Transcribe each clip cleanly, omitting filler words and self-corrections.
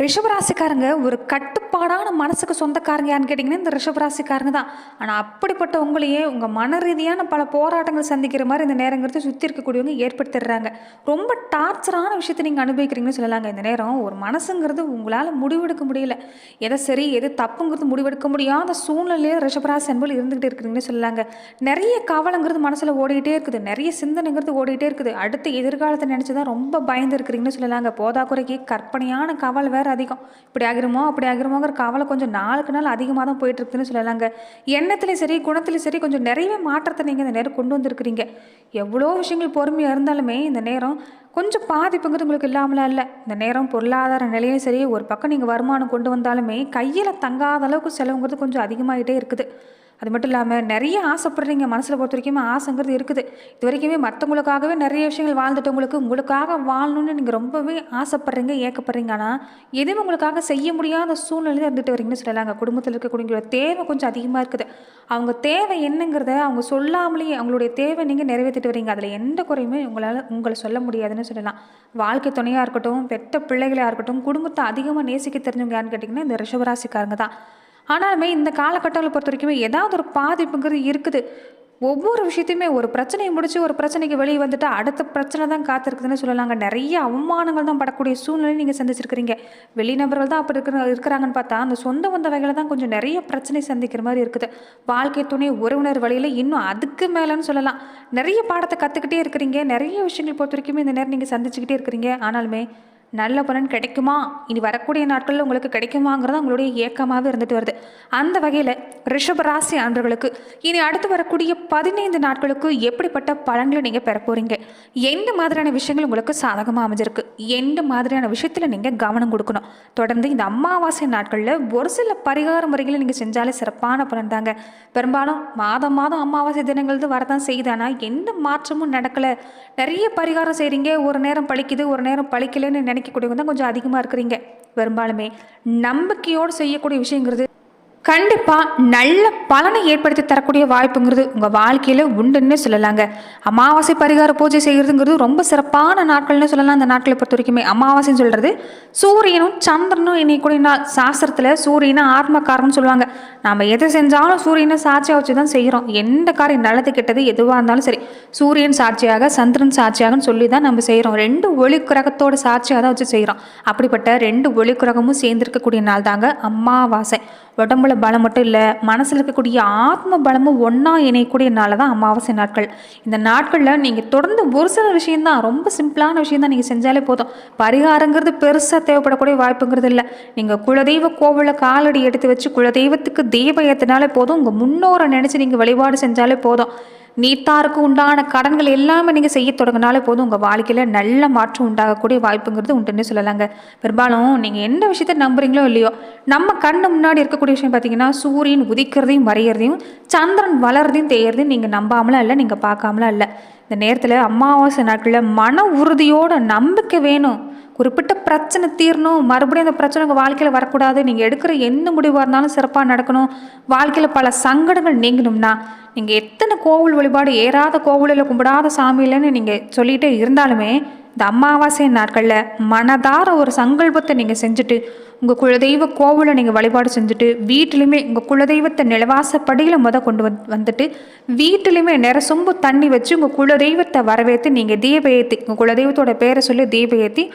ரிஷபராசிக்காரங்க ஒரு கட்டுப்பாடான மனசுக்கு சொந்தக்காரங்க யான்னு கேட்டிங்கன்னா இந்த ரிஷபராசிக்காரங்க தான். ஆனால் அப்படிப்பட்ட உங்களையே உங்கள் மன ரீதியான பல போராட்டங்கள் சந்திக்கிற மாதிரி இந்த நேரங்கிறது சுற்றி இருக்கக்கூடியவங்க ஏற்படுத்திடுறாங்க. ரொம்ப டார்ச்சரான விஷயத்தை நீங்கள் அனுபவிக்கிறீங்கன்னு சொல்லலாங்க. இந்த நேரம் ஒரு மனசுங்கிறது உங்களால் முடிவெடுக்க முடியல. எதை சரி எது தப்புங்கிறது முடிவெடுக்க முடியாத சூழ்நிலையே ரிஷபராசி என்பது இருந்துகிட்டு இருக்கிறீங்கன்னு சொல்லலாங்க. நிறைய கவலைங்கிறது மனசில் ஓடிக்கிட்டே இருக்குது, நிறைய சிந்தனைங்கிறது ஓடிக்கிட்டே இருக்குது. அடுத்த எதிர்காலத்தை நினச்சி தான் ரொம்ப பயந்து இருக்கிறீங்கன்னு சொல்லலாங்க. போதாக்குறைக்கு கற்பனையான கவலை வேறு அதிகம். இப்படி ஆகிருமோ அப்படி ஆகிருமோங்கிற கவலை கொஞ்சம் நாளுக்கு நாள் அதிகமாக தான் போயிட்டு இருக்குதுன்னு சொல்லலாங்க. எண்ணத்துலையும் சரி குணத்துலையும் சரி கொஞ்சம் நிறையவே மாற்றத்தை நீங்கள் இந்த நேரம் கொண்டு வந்திருக்கிறீங்க. எவ்வளோ விஷயங்கள் பொறுமையாக இருந்தாலுமே இந்த நேரம் கொஞ்சம் பாதிப்புங்கிறது உங்களுக்கு இல்லாமலாம் இல்லை. இந்த நேரம் பொருளாதார நிலையும் சரி, ஒரு பக்கம் நீங்கள் வருமானம் கொண்டு வந்தாலுமே கையில் தங்காத அளவுக்கு செலவுங்கிறது கொஞ்சம் அதிகமாகிட்டே இருக்குது. அது மட்டும் இல்லாமல் நிறைய ஆசைப்படுறீங்க. மனசில் பொறுத்த வரைக்குமே ஆசைங்கிறது இருக்குது. இது வரைக்குமே மற்றவங்களுக்காகவே நிறைய விஷயங்கள் வாழ்ந்துட்டவங்களுக்கு உங்களுக்காக வாழணும்னு நீங்கள் ரொம்பவே ஆசைப்படுறீங்க, ஏக்கப்படுறீங்க. ஆனால் எதுவும் உங்களுக்காக செய்ய முடியாத சூழ்நிலை இருந்துட்டு வரீங்கன்னு சொல்லலாங்க. குடும்பத்தில் இருக்கக்கூடிய தேவை கொஞ்சம் அதிகமாக இருக்குது. அவங்க தேவை என்னங்கிறத அவங்க சொல்லாமலேயே அவங்களுடைய தேவை நீங்கள் நிறைவேற்றிட்டு வரீங்க. அதில் எந்த குறையுமே உங்களை சொல்ல முடியாதுன்னு சொல்லலாம். வாழ்க்கை துணையாக இருக்கட்டும், பெத்த பிள்ளைகளாக இருக்கட்டும், குடும்பத்தை அதிகமாக நேசிக்க தெரிஞ்சவங்க யாருன்னு கேட்டிங்கன்னா இந்த ரிஷபராசிக்காரங்க தான். ஆனாலுமே இந்த காலகட்டங்களை பொறுத்த வரைக்குமே ஏதாவது ஒரு பாதிப்புங்கிறது இருக்குது. ஒவ்வொரு விஷயத்தையுமே ஒரு பிரச்சனையை முடிச்சு ஒரு பிரச்சனைக்கு வெளியே வந்துட்டு அடுத்த பிரச்சனை தான் காத்திருக்குதுன்னு சொல்லலாங்க. நிறைய அவமானங்கள் தான் படக்கூடிய சூழ்நிலை நீங்கள் சந்திச்சிருக்கிறீங்க. வெளிநபர்கள் தான் அப்படி இருக்கிறாங்கன்னு பார்த்தா அந்த சொந்த வந்த வகையில் தான் கொஞ்சம் நிறைய பிரச்சனை சந்திக்கிற மாதிரி இருக்குது. வாழ்க்கை துணை உறவினர் வழியில் இன்னும் அதுக்கு மேலேன்னு சொல்லலாம். நிறைய பாடத்தை கற்றுக்கிட்டே இருக்கிறீங்க. நிறைய விஷயங்கள் பொறுத்த வரைக்குமே இந்த நேரம் நீங்கள் சந்திச்சுக்கிட்டே இருக்கிறீங்க. ஆனாலுமே நல்ல பலன் கிடைக்குமா, இனி வரக்கூடிய நாட்களில் உங்களுக்கு கிடைக்குமாங்கிறது உங்களுடைய ஏக்கமாகவே இருந்துட்டு வருது. அந்த வகையில் ரிஷபராசி அன்பர்களுக்கு இனி அடுத்து வரக்கூடிய 15 நாட்களுக்கு எப்படிப்பட்ட பலன்களை நீங்கள் பெற போகிறீங்க, எந்த மாதிரியான விஷயங்கள் உங்களுக்கு சாதகமாக அமைஞ்சிருக்கு, எந்த மாதிரியான விஷயத்தில் நீங்கள் கவனம் கொடுக்கணும். தொடர்ந்து இந்த அமாவாசை நாட்களில் ஒரு சில பரிகார முறைகளை நீங்கள் செஞ்சாலே சிறப்பான பலன் தாங்க. பெரும்பாலும் மாதம் மாதம் அமாவாசை தினங்கள் வரதான் செய்யுது. ஆனால் எந்த மாற்றமும் நடக்கலை. நிறைய பரிகாரம் செய்கிறீங்க, ஒரு நேரம் பழிக்குது ஒரு நேரம் பழிக்கலைன்னு நினைக்கக்கூடியவங்க தான் கொஞ்சம் அதிகமாக இருக்கிறீங்க. பெரும்பாலுமே நம்பிக்கையோடு செய்யக்கூடிய விஷயங்கிறது கண்டிப்பாக நல்ல பலனை ஏற்படுத்தி தரக்கூடிய வாய்ப்புங்கிறது உங்கள் வாழ்க்கையில் உண்டுன்னு சொல்லலாங்க. அமாவாசை பரிகார பூஜை செய்கிறதுங்கிறது ரொம்ப சிறப்பான நாட்கள்னு சொல்லலாம். அந்த நாட்களை பொறுத்த வரைக்குமே அமாவாசைன்னு சொல்கிறது சூரியனும் சந்திரனும் இணையக்கூடிய நாள். சாஸ்திரத்தில் சூரியனை ஆத்மக்காரன்னு சொல்லுவாங்க. நாம் எதை செஞ்சாலும் சூரியனை சாட்சியாக வச்சு தான் செய்கிறோம். எந்த காரியம் நல்லது கெட்டது எதுவாக இருந்தாலும் சரி சூரியன் சாட்சியாக சந்திரன் சாட்சியாகன்னு சொல்லி தான் நம்ம செய்கிறோம். 2 ஒளி கிரகத்தோட சாட்சியாக தான் வச்சு செய்கிறோம். அப்படிப்பட்ட 2 ஒளி கிரகமும் சேர்ந்திருக்கக்கூடிய நாள் தாங்க அமாவாசை. உடம்புல பலம் மட்டும் இல்லை, மனசில் இருக்கக்கூடிய ஆத்ம பலமும் ஒன்றா இணையக்கூடிய நாள் தான் அமாவாசை நாட்கள். இந்த நாட்களில் நீங்கள் தொடர்ந்து ஒரு சில விஷயந்தான், ரொம்ப சிம்பிளான விஷயம் தான் நீங்கள் செஞ்சாலே போதும். பரிகாரங்கிறது பெருசாக தேவைப்படக்கூடிய வாய்ப்புங்கிறது இல்லை. நீங்கள் குலதெய்வ கோவிலில் காலடி எடுத்து வச்சு குலதெய்வத்துக்கு தெய்வம் ஏற்றினாலே போதும். உங்கள் முன்னோரை நினச்சி நீங்கள் வழிபாடு செஞ்சாலே போதும். நீத்தாருக்கு உண்டான கடன்கள் எல்லாமே நீங்கள் செய்ய தொடங்கினாலே போதும். உங்கள் வாழ்க்கையில் நல்ல மாற்றம் உண்டாகக்கூடிய வாய்ப்புங்கிறது உண்டுன்னு சொல்லலாங்க. பெரும்பாலும் நீங்கள் எந்த விஷயத்தை நம்புறீங்களோ இல்லையோ, நம்ம கண்ணு முன்னாடி இருக்கக்கூடிய விஷயம் பார்த்தீங்கன்னா சூரியன் உதிக்கிறதையும் மறையிறதையும் சந்திரன் வளர்றதையும் தேயறதையும் நீங்கள் நம்பாமலாம் இல்லை, நீங்கள் பார்க்காமலாம் இல்லை. இந்த நேரத்தில் அமாவாசை நாட்களில் மன உறுதியோட நம்பிக்கை வேணும். குறிப்பிட்ட பிரச்சனை தீரணும், மறுபடியும் அந்த பிரச்சனை உங்கள் வாழ்க்கையில் வரக்கூடாது, நீங்கள் எடுக்கிற எந்த முடிவாக இருந்தாலும் சிறப்பாக நடக்கணும், வாழ்க்கையில் பல சங்கடங்கள் நீங்கணும்னா நீங்கள் எத்தனை கோவில் வழிபாடு ஏறாத கோவிலில் கும்பிடாத சாமியிலன்னு நீங்கள் சொல்லிகிட்டே இருந்தாலுமே இந்த அமாவாசை நாட்களில் மனதார ஒரு சங்கல்பத்தை நீங்கள் செஞ்சுட்டு உங்கள் குலதெய்வ கோவிலை நீங்கள் வழிபாடு செஞ்சுட்டு வீட்டிலையுமே உங்கள் குலதெய்வத்தை நிலவாசப்படியில் கொண்டு வந்துட்டு வீட்டிலையுமே சொம்பு தண்ணி வச்சு உங்கள் குலதெய்வத்தை வரவேற்று நீங்கள் தீப ஏற்றி உங்கள் குலதெய்வத்தோட பேரை சொல்லி தீப ஏற்றி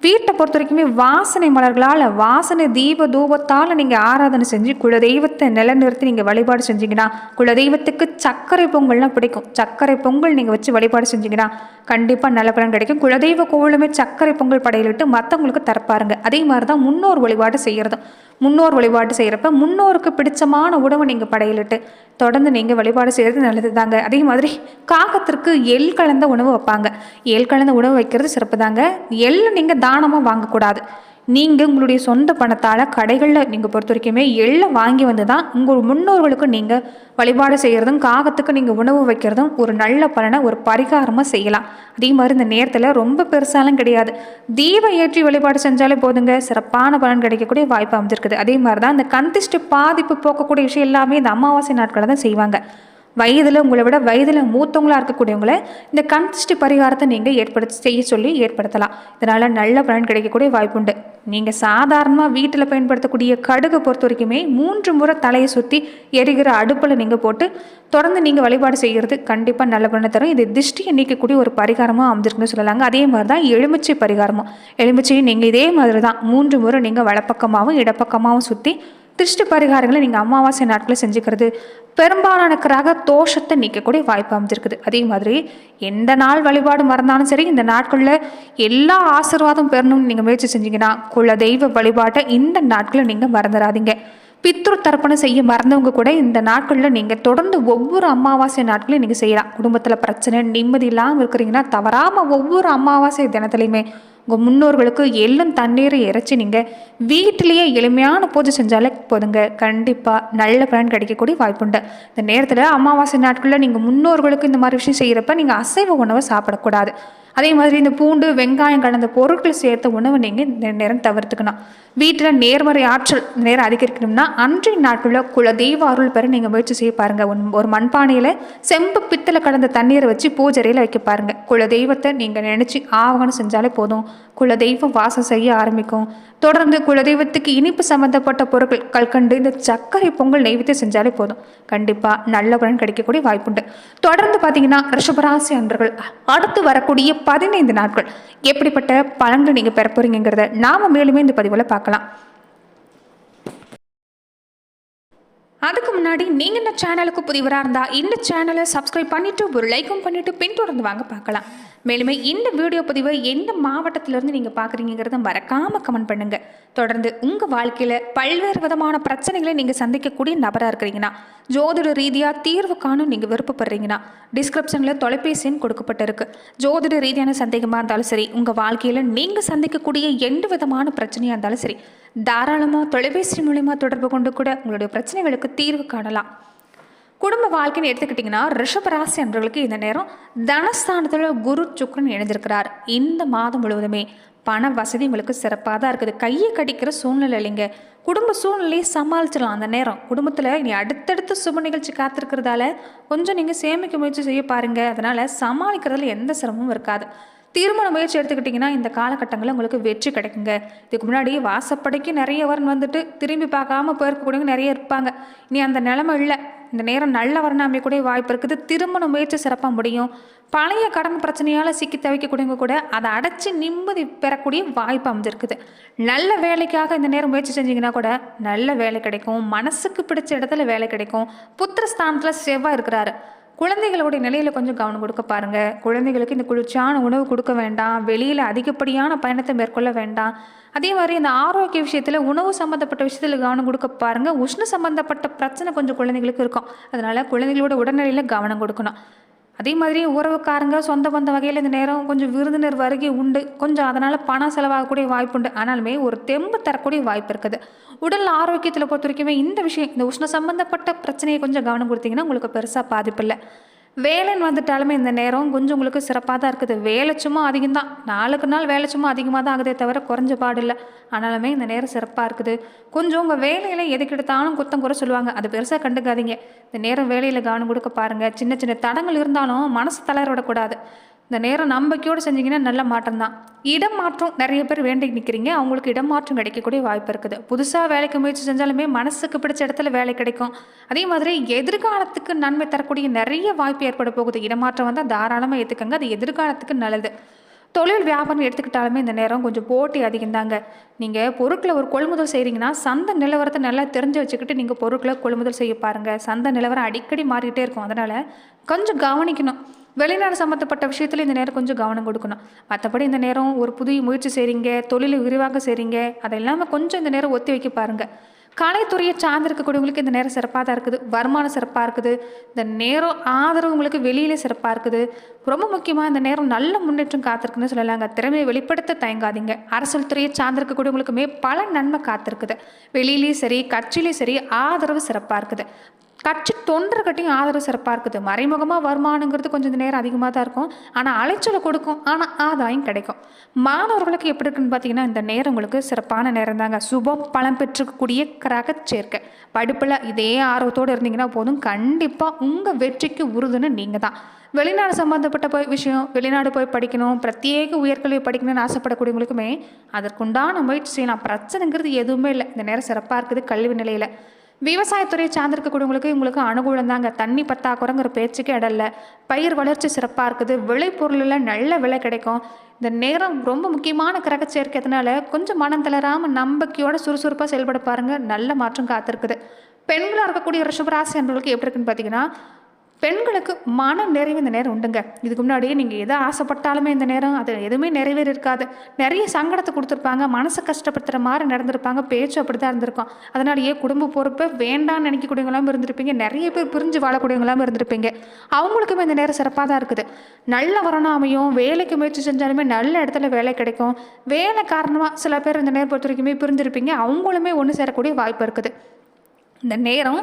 வீட்டை பொறுத்த வரைக்குமே வாசனை மலர்களால் வாசனை தீப தூபத்தால் நீங்கள் ஆராதனை செஞ்சு குலதெய்வத்தை நிலைநிறுத்தி நீங்கள் வழிபாடு செஞ்சீங்கன்னா குலதெய்வத்துக்கு சர்க்கரை பொங்கல்லாம் பிடிக்கும். சர்க்கரை பொங்கல் நீங்கள் வச்சு வழிபாடு செஞ்சீங்கன்னா கண்டிப்பாக நல்ல பலன் கிடைக்கும். குலதெய்வ கோவிலுமே சர்க்கரை பொங்கல் படையிலிட்டு மற்றவங்களுக்கு தரப்பாருங்க. அதே மாதிரி தான் முன்னோர் வழிபாடு செய்கிறதும். முன்னோர் வழிபாடு செய்கிறப்ப முன்னோருக்கு பிடிச்சமான உணவை நீங்கள் படையிலிட்டு தொடர்ந்து நீங்கள் வழிபாடு செய்கிறது நல்லது தாங்க. அதே மாதிரி காகத்திற்கு எள் கலந்த உணவு வைப்பாங்க. எள் கலந்த உணவு வைக்கிறது சிறப்பு தாங்க. எள்ளை நீங்கள் தானமாக வாங்கக்கூடாது. நீங்கள் உங்களுடைய சொந்த பணத்தால் கடைகளில் நீங்கள் பொறுத்த வரைக்குமே எள்ளை வாங்கி வந்து தான் உங்கள் முன்னோர்களுக்கு நீங்கள் வழிபாடு செய்கிறதும் காகத்துக்கு நீங்கள் உணவு வைக்கிறதும் ஒரு நல்ல பலனை ஒரு பரிகாரமாக செய்யலாம். அதே மாதிரி இந்த நேரத்தில் ரொம்ப பெருசாலும் கிடையாது, தீபம் ஏற்றி வழிபாடு செஞ்சாலே போதுங்க, சிறப்பான பலன் கிடைக்கக்கூடிய வாய்ப்பு அமைஞ்சிருக்குது. அதே மாதிரி தான் இந்த கந்திஷ்டி பாதிப்பு போக்கக்கூடிய விஷயம் எல்லாமே இந்த அமாவாசை நாட்களில் தான் செய்வாங்க. வயதில் உங்களை விட வயதில் மூத்தவங்களாக இருக்கக்கூடியவங்களை இந்த கண் திருஷ்டி பரிகாரத்தை நீங்கள் ஏற்படுத்தலாம். இதனால் நல்ல பலன் கிடைக்கக்கூடிய வாய்ப்புண்டு. நீங்கள் சாதாரணமாக வீட்டில் பயன்படுத்தக்கூடிய கடுகு பொறுத்த வரைக்குமே 3 முறை தலையை சுற்றி எரிகிற அடுப்பில் நீங்கள் போட்டு தொடர்ந்து நீங்கள் வழிபாடு செய்கிறது கண்டிப்பாக நல்ல பலனை தரும். இது திருஷ்டியை நீக்கக்கூடிய ஒரு பரிகாரமாக அமைஞ்சிருக்குன்னு சொல்லலாங்க. அதே மாதிரி தான் எலுமிச்சை பரிகாரமும். எலுமிச்சையும் நீங்கள் இதே மாதிரி தான் 3 முறை நீங்கள் வலப்பக்கமாகவும் இடப்பக்கமாகவும் சுற்றி திருஷ்டி பரிகாரங்களை நீங்கள் அமாவாசை நாட்களில் செஞ்சுக்கிறது பெரும்பாலான கிரக தோஷத்தை நீக்கக்கூடிய வாய்ப்பு அமைஞ்சிருக்குது. அதே மாதிரி எந்த நாள் வழிபாடு மறந்தாலும் சரி, இந்த நாட்களில் எல்லா ஆசீர்வாதம் பெறணும்னு நீங்கள் முயற்சி செஞ்சீங்கன்னா குல தெய்வ வழிபாட்டை இந்த நாட்களில் நீங்கள் மறந்துடாதீங்க. பித்ரு தர்ப்பணம் செய்ய மறந்தவங்க கூட இந்த நாட்களில் நீங்கள் தொடர்ந்து ஒவ்வொரு அமாவாசை நாட்களையும் நீங்கள் செய்யலாம். குடும்பத்தில் பிரச்சனை நிம்மதி இல்லாமல் இருக்கிறீங்கன்னா தவறாமல் ஒவ்வொரு அமாவாசை தினத்துலையுமே உங்கள் முன்னோர்களுக்கு எள்ளும் தண்ணீரை இறைச்சி நீங்கள் வீட்டிலேயே எளிமையான பூஜை செஞ்சாலே போதுங்க. கண்டிப்பாக நல்ல பலன் கிடைக்கக்கூடிய வாய்ப்புண்டு. இந்த நேரத்தில் அமாவாசை நாட்களில் நீங்கள் முன்னோர்களுக்கு இந்த மாதிரி விஷயம் செய்கிறப்ப நீங்கள் அசைவ உணவை சாப்பிடக்கூடாது. அதே மாதிரி இந்த பூண்டு வெங்காயம் கலந்த பொருட்கள் சேர்த்த உணவை நீங்கள் இந்த நேரம் தவிர்த்துக்கணும். வீட்டில் நேர்மறை ஆற்றல் நேரம் அதிகரிக்கணும்னா அன்றைய நாட்களில் குல தெய்வ அருள் பெற நீங்கள் முயற்சி செய்ய பாருங்கள். ஒரு மண்பானையில் செம்பு பித்தளை கலந்த தண்ணீரை வச்சு பூஜரையில் வைக்க பாருங்கள். குல தெய்வத்தை நீங்கள் நினச்சி ஆவகனம் செஞ்சாலே போதும். குல தெய்வம் வாசம் செய்ய ஆரம்பிக்கும். தொடர்ந்து குலதெய்வத்துக்கு இனிப்பு சம்பந்தப்பட்ட பொருட்கள் கல்கண்டு இந்த சர்க்கரை பொங்கல் நெய்வேத்தியம் செஞ்சாலே போதும். கண்டிப்பாக நல்ல பலன் கிடைக்கக்கூடிய வாய்ப்புண்டு. தொடர்ந்து பார்த்தீங்கன்னா ரிஷபராசி அன்பர்கள் அடுத்து வரக்கூடிய 15 நாட்கள் எப்படிப்பட்ட பலன்கள் நீங்கள் பெற போறீங்கிறத நாம மேலுமே இந்த பதிவில் பார்க்கலாம். அதுக்கு முன்னாடி நீங்கள் இந்த சேனலுக்கு புதிவராக இருந்தால் இந்த சேனலை சப்ஸ்கிரைப் பண்ணிவிட்டு ஒரு லைக்கும் பண்ணிவிட்டு பின்தொடர்ந்து வாங்க பார்க்கலாம். மேலுமே இந்த வீடியோ பதிவை எந்த மாவட்டத்திலேருந்து நீங்கள் பார்க்குறீங்கிறத மறக்காமல் கமெண்ட் பண்ணுங்கள். தொடர்ந்து உங்கள் வாழ்க்கையில் பல்வேறு விதமான பிரச்சனைகளை நீங்கள் சந்திக்கக்கூடிய நபராக இருக்கிறீங்கன்னா, ஜோதிட ரீதியாக தீர்வு காணும் நீங்கள் விருப்பப்படுறீங்கன்னா டிஸ்கிரிப்ஷனில் தொலைபேசி எண் கொடுக்கப்பட்டிருக்கு. ஜோதிட ரீதியான சந்தேகமாக இருந்தாலும் சரி, உங்கள் வாழ்க்கையில் நீங்கள் சந்திக்கக்கூடிய எந்த விதமான பிரச்சனையாக இருந்தாலும் சரி, தாராளமாக தொலைபேசி மூலமாக தொடர்பு கொண்டு கூட உங்களுடைய பிரச்சனைகளுக்கு தீர்வு காணலாம். குடும்ப வாழ்க்கைன்னு எடுத்துக்கிட்டிங்கன்னா ரிஷபராசி அன்பர்களுக்கு இந்த நேரம் தனஸ்தானத்தில் குரு சுக்கிரன் இணைஞ்சிருக்கிறார். இந்த மாதம் முழுவதுமே பண வசதி உங்களுக்கு சிறப்பாக தான் இருக்குது. கையை கடிக்கிற சூழ்நிலை இல்லைங்க. குடும்ப சூழ்நிலையை சமாளிச்சிடலாம். அந்த நேரம் குடும்பத்தில் இனி அடுத்தடுத்து சுப நிகழ்ச்சி காத்திருக்கிறதால கொஞ்சம் நீங்கள் சேமிக்க முயற்சி செய்ய பாருங்கள். அதனால் சமாளிக்கிறதுல எந்த சிரமமும் இருக்காது. திருமண முயற்சி எடுத்துக்கிட்டிங்கன்னா இந்த காலகட்டங்களில் உங்களுக்கு வெற்றி கிடைக்குங்க. இதுக்கு முன்னாடி வாசப்படைக்கு நிறைய வரன் வந்துட்டு திரும்பி பார்க்காம போயிருக்கக்கூடியவங்க நிறைய இருப்பாங்க. இனி அந்த நிலைமை இல்லை. இந்த நேரம் நல்ல வரன் அமையக்கூடிய வாய்ப்பு இருக்குது. திருமண முயற்சி சிறப்பாக முடியும். பழைய கடன் பிரச்சனையால் சிக்கி தவிக்கக்கூடியவங்க கூட அதை அடைச்சி நிம்மதி பெறக்கூடிய வாய்ப்பு அமைஞ்சிருக்குது. நல்ல வேலைக்காக இந்த நேரம் முயற்சி செஞ்சிங்கன்னா கூட நல்ல வேலை கிடைக்கும். மனசுக்கு பிடிச்ச இடத்துல வேலை கிடைக்கும். புத்திரஸ்தானத்தில் செவ்வாய் இருக்கிறாரு. குழந்தைகளுடைய நிலையில் கொஞ்சம் கவனம் கொடுக்க பாருங்கள். குழந்தைகளுக்கு இந்த குளிர்ச்சியான உணவு கொடுக்க வேண்டாம். வெளியில் அதிகப்படியான பயணத்தை மேற்கொள்ள வேண்டாம். அதே மாதிரி இந்த ஆரோக்கிய விஷயத்தில் உணவு சம்மந்தப்பட்ட விஷயத்தில் கவனம் கொடுக்க பாருங்கள். உஷ்ண சம்மந்தப்பட்ட பிரச்சனை கொஞ்சம் குழந்தைகளுக்கு இருக்கும். அதனால் குழந்தைகளோட உடல்நிலையில் கவனம் கொடுக்கணும். அதே மாதிரி உறவுக்காரங்க சொந்த பந்த வகையில் இந்த நேரம் கொஞ்சம் விருந்தினர் வருகை உண்டு. கொஞ்சம் அதனால் பணம் செலவாகக்கூடிய வாய்ப்பு உண்டு. ஆனாலுமே ஒரு தெம்பு தரக்கூடிய வாய்ப்பு இருக்குது. உடல் ஆரோக்கியத்தில் பொறுத்த வரைக்குமே இந்த விஷயம், இந்த உஷ்ண சம்பந்தப்பட்ட பிரச்சனையை கொஞ்சம் கவனம் கொடுத்தீங்கன்னா உங்களுக்கு பெருசாக பாதிப்பு இல்லை. வேலைன்னு வந்துட்டாலுமே இந்த நேரம் கொஞ்சம் உங்களுக்கு சிறப்பாக தான் இருக்குது. வேலை சும்மா அதிகம்தான். நாளுக்கு நாள் வேலை சும்மா அதிகமாக தான் ஆகுதே தவிர குறைஞ்ச பாடு இல்லை. ஆனாலுமே இந்த நேரம் சிறப்பாக இருக்குது. கொஞ்சம் உங்கள் வேலையில் எதுக்கு எடுத்தாலும் குத்தம் குறை சொல்லுவாங்க. அது பெருசாக கண்டுக்காதீங்க. இந்த நேரம் வேலையில் கவனம் கொடுக்க பாருங்கள். சின்ன சின்ன தடங்கள் இருந்தாலும் மனசு தளர விடக்கூடாது. இந்த நேரம் நம்பிக்கையோடு செஞ்சிங்கன்னா நல்ல மாற்றம் தான். இடம் மாற்றம் நிறைய பேர் வேண்டி நிற்கிறீங்க. அவங்களுக்கு இடம் மாற்றம் கிடைக்கக்கூடிய வாய்ப்பு இருக்குது. புதுசாக வேலைக்கு முயற்சி செஞ்சாலுமே மனசுக்கு பிடிச்ச இடத்துல வேலை கிடைக்கும். அதே மாதிரி எதிர்காலத்துக்கு நன்மை தரக்கூடிய நிறைய வாய்ப்பு ஏற்பட போகுது. இடமாற்றம் வந்தால் தாராளமாக ஏற்றுக்கங்க. அது எதிர்காலத்துக்கு நல்லது. தொழில் வியாபாரம் எடுத்துக்கிட்டாலுமே இந்த நேரம் கொஞ்சம் போட்டி அதிகம்தாங்க. நீங்கள் பொருட்களை ஒரு கொள்முதல் செய்கிறீங்கன்னா சந்தை நிலவரத்தை நல்லா தெரிஞ்சு வச்சுக்கிட்டு நீங்கள் பொருட்களை கொள்முதல் செய்ய பாருங்கள். சந்தை நிலவரம் அடிக்கடி மாறிக்கிட்டே இருக்கும். அதனால் கொஞ்சம் கவனிக்கணும். வெளிநாடு சம்மந்தப்பட்ட விஷயத்தில் இந்த நேரம் கொஞ்சம் கவனம் கொடுக்கணும். மற்றபடி இந்த நேரம் ஒரு புதிய முயற்சி செய்கிறீங்க, தொழிலை விரிவாக செய்கிறீங்க, அதை இல்லாமல் கொஞ்சம் இந்த நேரம் ஒத்தி வைக்க பாருங்கள். கலைத்துறையை சார்ந்திருக்கக்கூடியவங்களுக்கு இந்த நேரம் சிறப்பாக தான் இருக்குது. வருமானம் சிறப்பாக இருக்குது. இந்த நேரம் ஆதரவு உங்களுக்கு வெளியிலே சிறப்பாக இருக்குது. ரொம்ப முக்கியமாக இந்த நேரம் நல்ல முன்னேற்றம் காத்திருக்குன்னு சொல்லலாங்க. திறமையை வெளிப்படுத்த தயங்காதீங்க. அரசியல் துறையை சார்ந்திருக்கக்கூடியவங்களுக்குமே பல நன்மை காத்திருக்குது. வெளியிலேயும் சரி கட்சியிலையும் சரி ஆதரவு சிறப்பாக இருக்குது. கட்சி தொண்டர்கிட்டையும் ஆதரவு சிறப்பாக இருக்குது. மறைமுகமாக வருமானங்கிறது கொஞ்சம் இந்த நேரம் அதிகமாக தான் இருக்கும். ஆனால் அலைச்சலை கொடுக்கும். ஆனால் ஆதாயம் கிடைக்கும். மாணவர்களுக்கு எப்படி இருக்குன்னு பார்த்தீங்கன்னா, இந்த நேரம் உங்களுக்கு சிறப்பான நேரம் தாங்க. சுபம் பலம் பெற்றுக்கக்கூடிய கிரக சேர்க்கை. படிப்பில் இதே ஆர்வத்தோடு இருந்தீங்கன்னா போதும், கண்டிப்பாக உங்கள் வெற்றிக்கு உறுதுன்னு நீங்கள் தான். வெளிநாடு சம்மந்தப்பட்ட விஷயம், வெளிநாடு போய் படிக்கணும், பிரத்யேக உயர்கல்வி படிக்கணும்னு ஆசைப்படக்கூடியவங்களுக்குமே அதற்குண்டான முயற்சி செய்யலாம். பிரச்சனைங்கிறது எதுவுமே இல்லை. இந்த நேரம் சிறப்பாக இருக்குது கல்வி நிலையில். விவசாயத்துறையை சார்ந்திருக்கக்கூடியவங்களுக்கு உங்களுக்கு அனுகூலம் தாங்க. தண்ணி பத்தாக்குறங்கிற பேச்சுக்கு இடல்ல. பயிர் வளர்ச்சி சிறப்பாக இருக்குது. விளைபொருளில் நல்ல விலை கிடைக்கும். இந்த நேரம் ரொம்ப முக்கியமான கிரக சேர்க்கிறதுனால கொஞ்சம் மனம் தளராமல் நம்பிக்கையோட சுறுசுறுப்பாக செயல்பட பாருங்கள். நல்ல மாற்றம் காத்திருக்குது. பெண்களாக இருக்கக்கூடிய ரிஷபராசி அன்பர்களுக்கு எப்படி இருக்குன்னு பார்த்தீங்கன்னா, பெண்களுக்கு மன நிறைவு இந்த நேரம் உண்டுங்க. இதுக்கு முன்னாடியே நீங்கள் எதை ஆசைப்பட்டாலுமே இந்த நேரம் அது எதுவுமே நிறைவேறி இருக்காது. நிறைய சங்கடத்தை கொடுத்துருப்பாங்க. மனசை கஷ்டப்படுத்துகிற மாதிரி நடந்திருப்பாங்க. பேச்சு அப்படி தான் இருந்திருக்கும். அதனாலேயே குடும்ப பொறுப்பை வேண்டான்னு நினைக்கக்கூடியவங்களாம் இருந்திருப்பீங்க. நிறைய பேர் பிரிஞ்சு வாழக்கூடியவங்களாம் இருந்திருப்பீங்க. அவங்களுக்குமே இந்த நேரம் சிறப்பாக தான் இருக்குது. நல்ல வரணும் அமையும். வேலைக்கு முயற்சி செஞ்சாலுமே நல்ல இடத்துல வேலை கிடைக்கும். வேலை காரணமாக சில பேர் இந்த நேரம் பொறுத்த வரைக்குமே பிரிஞ்சிருப்பீங்க. அவங்களுமே ஒன்று சேரக்கூடிய வாய்ப்பு இருக்குது. இந்த நேரம்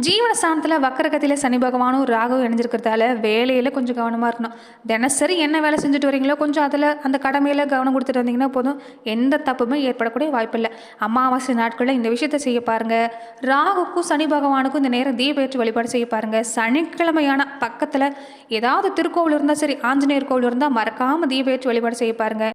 ஜீவனஸ்தானத்தில் வக்கரகத்திலே சனி பகவானும் ராகுவும் இணைஞ்சிருக்கிறதால வேலையில் கொஞ்சம் கவனமாக இருக்கணும். தினசரி என்ன வேலை செஞ்சுட்டு வரீங்களோ கொஞ்சம் அதில் அந்த கடமையில் கவனம் கொடுத்துட்டு வந்தீங்கன்னா போதும், எந்த தப்புமே ஏற்படக்கூடிய வாய்ப்பில்லை. அமாவாசை நாட்களில் இந்த விஷயத்தை செய்ய பாருங்கள். ராகுக்கும் சனி பகவானுக்கும் இந்த நேரம் தீபேற்று வழிபாடு செய்ய பாருங்கள். சனிக்கிழமையான பக்கத்தில் ஏதாவது திருக்கோவில் இருந்தால் சரி, ஆஞ்சநேயர் கோவில் இருந்தால் மறக்காமல் தீபேற்று வழிபாடு செய்ய பாருங்கள்.